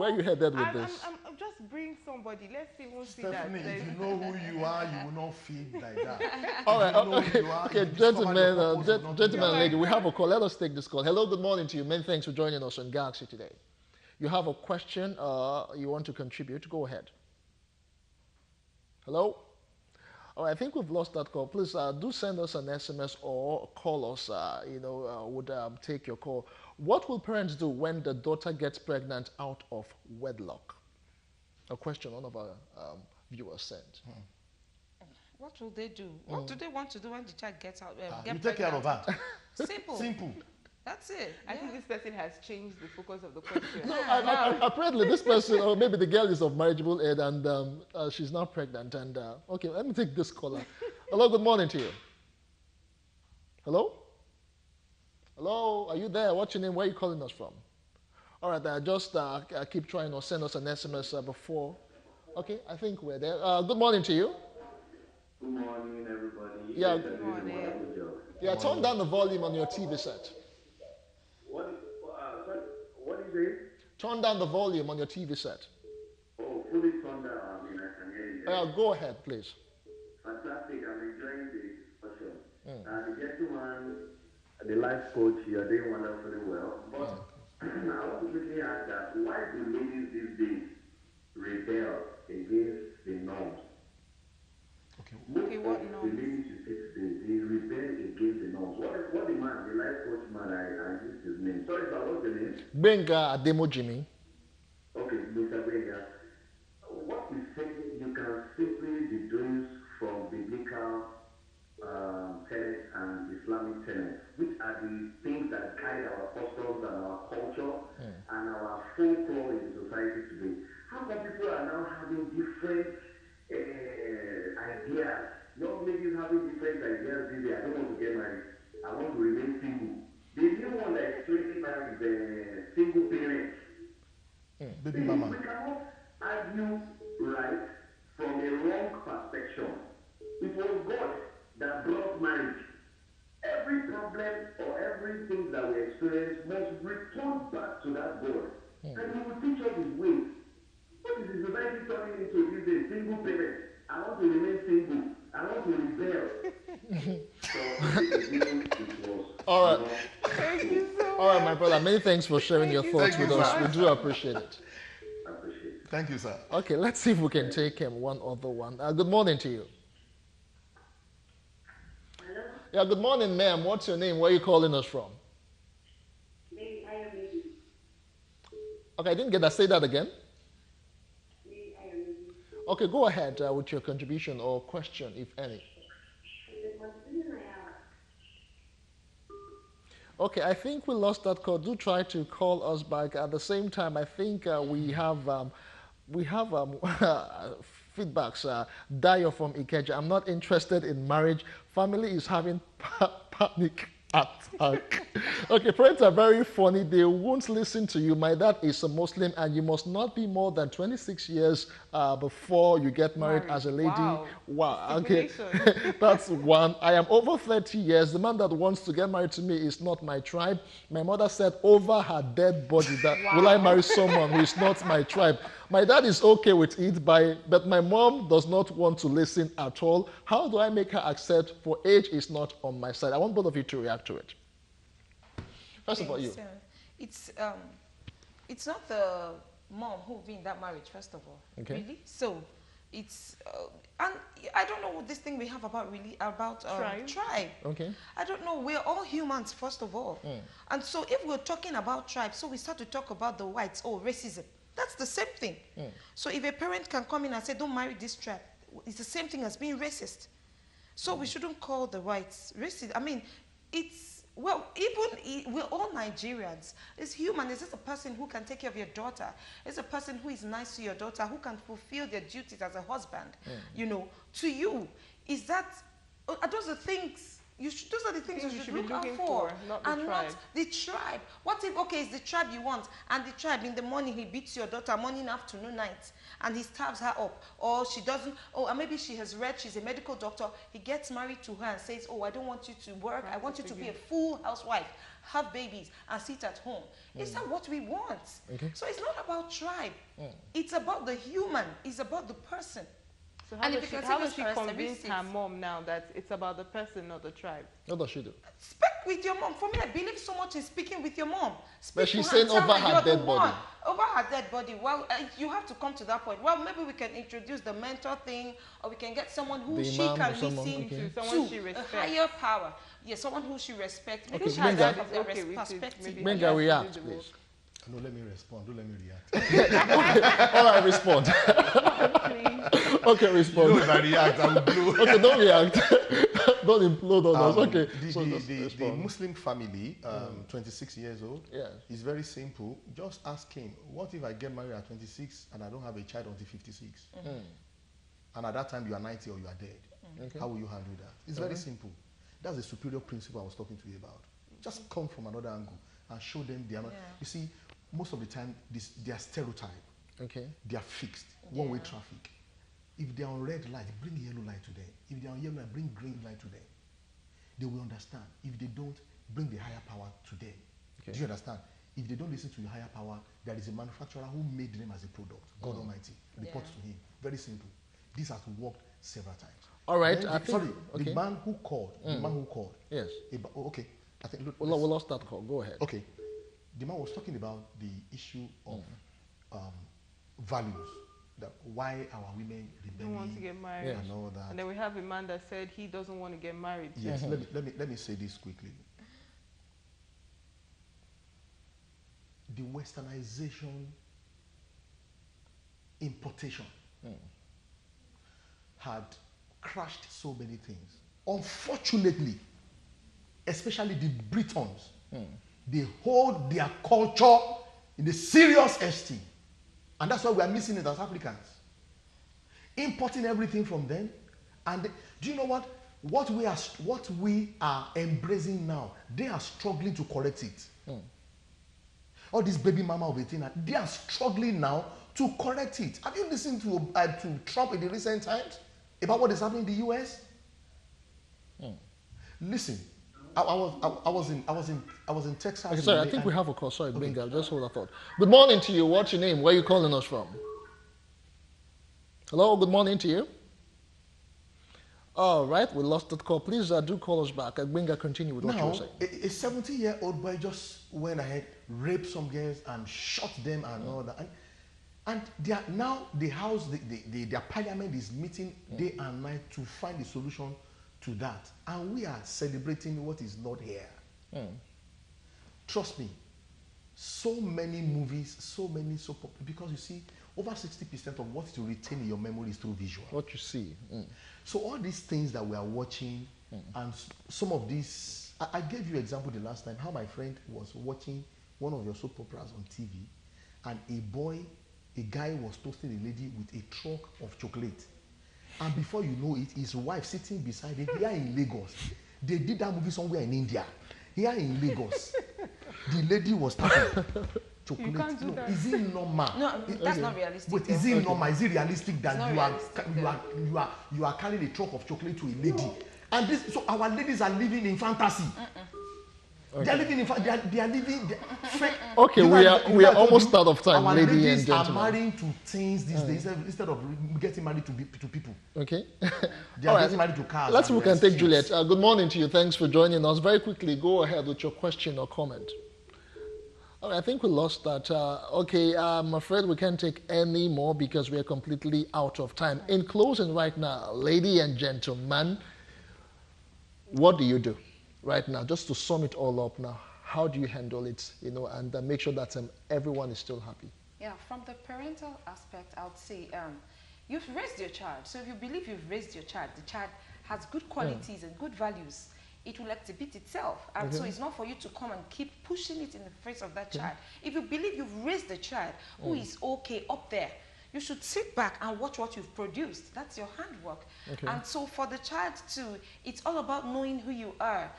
you headed with this? I'm just bring somebody. Let's see who see Stephanie, that. if you know who you are, you will not feel like that. All right, okay, gentlemen, lady, we have a call. Let us take this call. Hello, good morning to you. Many thanks for joining us on Galaxy today. You have a question you want to contribute, go ahead. Hello? Oh, I think we've lost that call. Please do send us an SMS or call us. Would take your call. What will parents do when the daughter gets pregnant out of wedlock? A question one of our viewers sent. What will they do? What do they want to do when the child gets out? You take care of her. Simple. That's it. I think this person has changed the focus of the question. No, apparently this person, or maybe the girl is of marriageable age and she's now pregnant. And okay, let me take this caller. Hello, good morning to you. Hello? Hello, are you there? What's your name? Where are you calling us from? All right, just keep trying or send us an SMS before. Okay, I think we're there. Good morning to you. Good morning, everybody. Yeah, good morning. Yeah, turn down the volume on your TV set. What is it? Turn down the volume on your TV set. Oh, fully turned down. I can hear you. Go ahead, please. Fantastic. I'm enjoying the discussion. The gentleman, the life coach, you are doing wonderfully well. But I want to quickly ask that why do ladies these days rebel against the norms? Okay, what norms? The ladies you see today, they rebel against the norms. What the man, the life coach man, I used his name. Sorry, sir, what's the name? Benga Ademo Jimmy. Okay, Mr. Benga. What we say you can simply deduce from biblical tenets and Islamic tenets, which are the things that guide our customs and our culture and our folklore in society today. How come people are now having different ideas? Young ladies having different ideas these days. I don't want to get married. I want to remain single. The new one that is training now is the single parents. Baby mama. We cannot argue right from a wrong perspective. It was God that brought marriage. Every problem or everything that we experience must return back to that God. And He will teach us His ways. What is the society turning into these days? Single parents. I want to remain single. I want to rebel. So it was All right. Thank you so much. All right, my brother. Many thanks for sharing your thoughts with us. We do appreciate it. Thank you, sir. Okay, let's see if we can take one other one. Good morning to you. Hello? Yeah, good morning, ma'am. What's your name? Where are you calling us from? Maybe I am maybe. Okay, I didn't get that. Say that again. Maybe I am maybe. Okay, go ahead with your contribution or question, if any. The contribution I have. Okay, I think we lost that call. Do try to call us back. At the same time, I think we have feedbacks. Dio from Ikeja. I'm not interested in marriage. Family is having panic attack. Okay, parents are very funny. They won't listen to you. My dad is a Muslim, and you must not be more than 26 years before you get married as a lady. Wow. Okay, that's one. I am over 30 years. The man that wants to get married to me is not my tribe. My mother said over her dead body that will I marry someone who is not my tribe. My dad is okay with it, but my mom does not want to listen at all. How do I make her accept? For age is not on my side. I want both of you to react to it. First of all, you. It's not the mom who will be in that marriage, first of all. Okay. Really? So it's and I don't know what this thing we have about tribe. Okay. I don't know. We're all humans, first of all. And so if we're talking about tribe, so we start to talk about the whites, racism. That's the same thing. So if a parent can come in and say, don't marry this tribe, it's the same thing as being racist. So we shouldn't call the whites racist. I mean, we're all Nigerians. It's human. It's just a person who can take care of your daughter. It's a person who is nice to your daughter, who can fulfill their duties as a husband, to you. Is that, are those the things, those are the things you should look out for, not the and tribe. not the tribe. What if, it's the tribe you want, and the tribe in the morning he beats your daughter, morning, afternoon, night, and he stabs her up, or she doesn't, or maybe she has read, she's a medical doctor, he gets married to her and says, I don't want you to work, I want you to be a full housewife, have babies, and sit at home. Is that what we want? Okay. So it's not about tribe. It's about the human. It's about the person. So how does she convince her mom now that it's about the person, not the tribe? What does she do? Speak with your mom. For me, I believe so much in speaking with your mom. But she's saying over her dead body. Over her dead body. Well, you have to come to that point. Well, maybe we can introduce the mentor thing, or we can get someone who she can listen to, someone she respects. A higher power. Yes, someone who she respects. Maybe she has has that perspective. Benga, react, please. No, let me respond. Don't let me react. All right, respond. Okay, respond. No, if I react, I will blow. Okay, don't react. Don't implode on us. Okay. The Muslim family, 26 years old, is very simple. Just ask him, what if I get married at 26 and I don't have a child until 56? And at that time you are 90 or you are dead. Okay. How will you handle that? It's very simple. That's the superior principle I was talking to you about. Just come from another angle and show them they are not. You see, most of the time, they are stereotyped. Okay. They are fixed. One-way traffic. If they are on red light, bring yellow light to them. If they are on yellow light, bring green light to them. They will understand. If they don't, bring the higher power to them. Okay. Do you understand? If they don't listen to the higher power, there is a manufacturer who made them as a product. God Almighty. Report to him. Very simple. This has worked several times. All right. The man who called. The man who called. Yes. Okay. I think. Look, we lost that call. Go ahead. Okay. The man was talking about the issue of values, that why our women don't want to get married and all that. And then we have a man that said he doesn't want to get married. Yes, let me say this quickly. The westernization importation had crashed so many things. Unfortunately, especially the Britons, they hold their culture in a serious esteem. And that's why we are missing it as Africans. Importing everything from them. And do you know what? What we are embracing now, they are struggling to correct it. All these baby mama of 18, they are struggling now to correct it. Have you listened to Trump in the recent times about what is happening in the US? Listen. I was in Texas. Okay, sorry, I think we have a call. Sorry, Benga, just hold that thought. Good morning to you. What's your name? Where are you calling us from? Hello, good morning to you. All right, we lost that call. Please do call us back. Gbenga, continue with what you were saying. A 70-year-old boy just went ahead, raped some girls and shot them and all that. And they are, now the house, their parliament is meeting day and night to find a solution to that. And we are celebrating what is not here. Trust me, so many movies, so many because you see, over 60% of what you retain in your memory is through visual. What you see. So all these things that we are watching, and some of these, I gave you an example the last time, how my friend was watching one of your soap operas on TV, and a guy was toasting a lady with a truck of chocolate. And before you know it, his wife sitting beside him here in Lagos. They did that movie somewhere in India. Here in Lagos, the lady was taking chocolate. You can't do that. Is it normal? No, that's not realistic. But is it normal? Is it realistic that you are carrying a truck of chocolate to a lady? And this, so our ladies are living in fantasy. They are living in they are living. Okay, we are almost out of time, ladies and ladies gentlemen. are marrying to things these days instead of getting married to people. Okay. They are getting married to cars. Let's look and take Juliet. Good morning to you. Thanks for joining us. Very quickly, go ahead with your question or comment. All right, I think we lost that. Okay, I'm afraid we can't take any more because we are completely out of time. In closing right now, ladies and gentlemen, what do you do right now? Just to sum it all up now, how do you handle it, and make sure that everyone is still happy? Yeah, from the parental aspect, I would say you've raised your child. So if you believe you've raised your child, the child has good qualities and good values, it will exhibit itself. And so it's not for you to come and keep pushing it in the face of that child. If you believe you've raised the child who is okay up there, you should sit back and watch what you've produced. That's your handwork. And so for the child too, it's all about knowing who you are,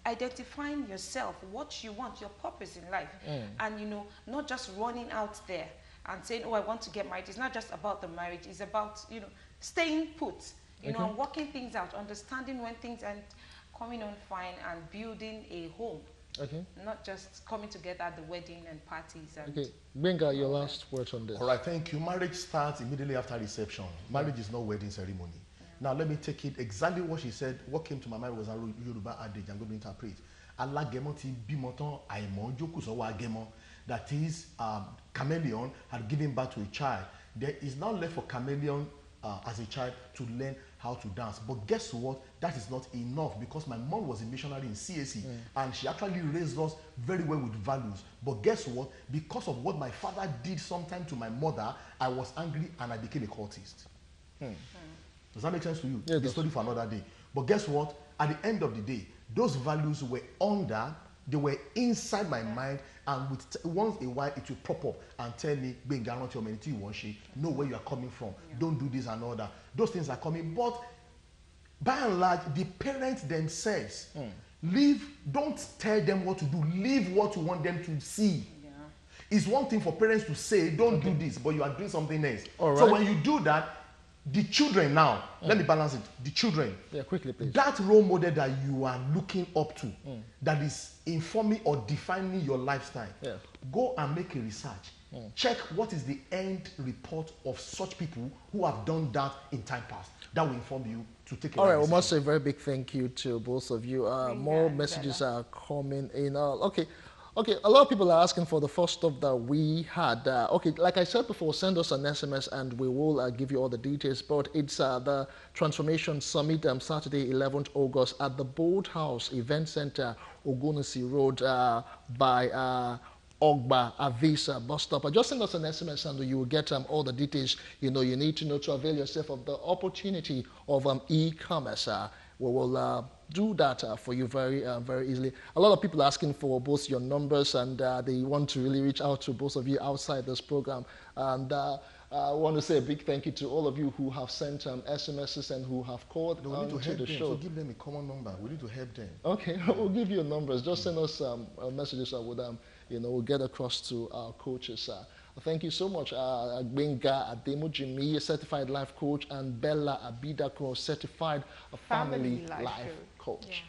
identifying yourself, what you want, your purpose in life. And not just running out there and saying, oh, I want to get married. It's not just about the marriage. It's about, staying put, and working things out, understanding when things aren't coming on fine and building a home. Not just coming together at the wedding and parties. And Benga, your last words on this. All right, thank you. Marriage starts immediately after reception. Marriage is not wedding ceremony. Now, let me take it exactly what she said. What came to my mind was a Yoruba adage. I'm going to interpret. Alagemo ti bimo tan aimo joku so wa agemo. That is, chameleon had given birth to a child. There is now left for chameleon as a child to learn how to dance. But guess what? That is not enough, because my mom was a missionary in CAC and she actually raised us very well with values. But guess what? Because of what my father did sometime to my mother, I was angry and I became a cultist. Does that make sense to you? Yeah, it's a story for another day. But guess what? At the end of the day, those values were they were inside my mind, and once a while it will pop up and tell me, know where you are coming from. Don't do this and all that. Those things are coming. But by and large, the parents themselves, don't tell them what to do. Leave what you want them to see. It's one thing for parents to say, don't do this, but you are doing something else. So when you do that, the children now, let me balance it. The children, quickly, please. That role model that you are looking up to, that is informing or defining your lifestyle, go and make a research. Check what is the end report of such people who have done that in time past. That will inform you to take a All right, we must say a very big thank you to both of you. More messages are coming in. Okay, a lot of people are asking for the first stop that we had. Okay, like I said before, send us an SMS and we will give you all the details. But it's the Transformation Summit, Saturday, 11th August at the Bold House Event Center, Ogunisi Road by Ogba Avisa bus stop. Just send us an SMS and you will get all the details you need to know to avail yourself of the opportunity of e-commerce. We will do that for you very easily. A lot of people are asking for both your numbers and they want to really reach out to both of you outside this program. And I want to say a big thank you to all of you who have sent SMSs and who have called we need to help the them. show. So give them a common number. We need to help them. Okay, we'll give you numbers. Just send us messages with them. We'll get across to our coaches. Thank you so much, Gbenga Ademujimi, certified life coach, and Bella Abidako, certified family life coach.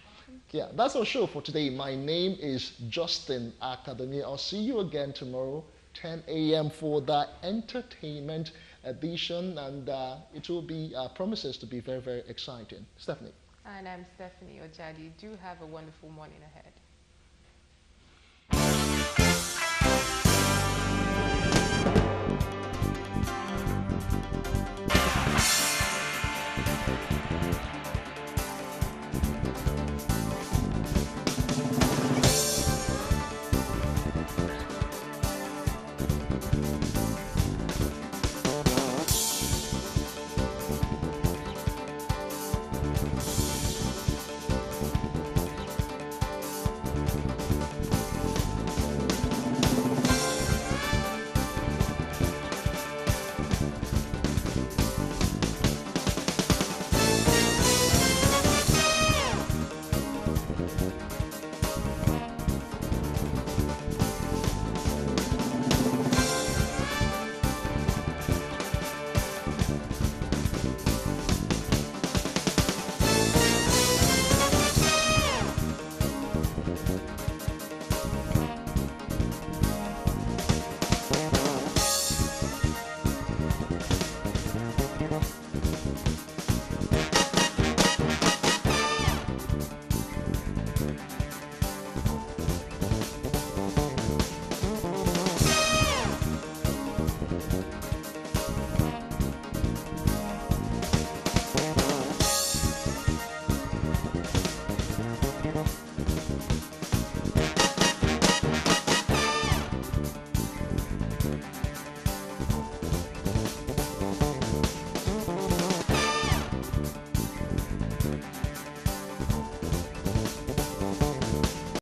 Yeah, that's our show for today. My name is Justin Akademi. I'll see you again tomorrow, 10 a.m. for the entertainment edition, and it will be promises to be very, very exciting. Stephanie. And I'm Stephanie Ojadi. Do have a wonderful morning ahead.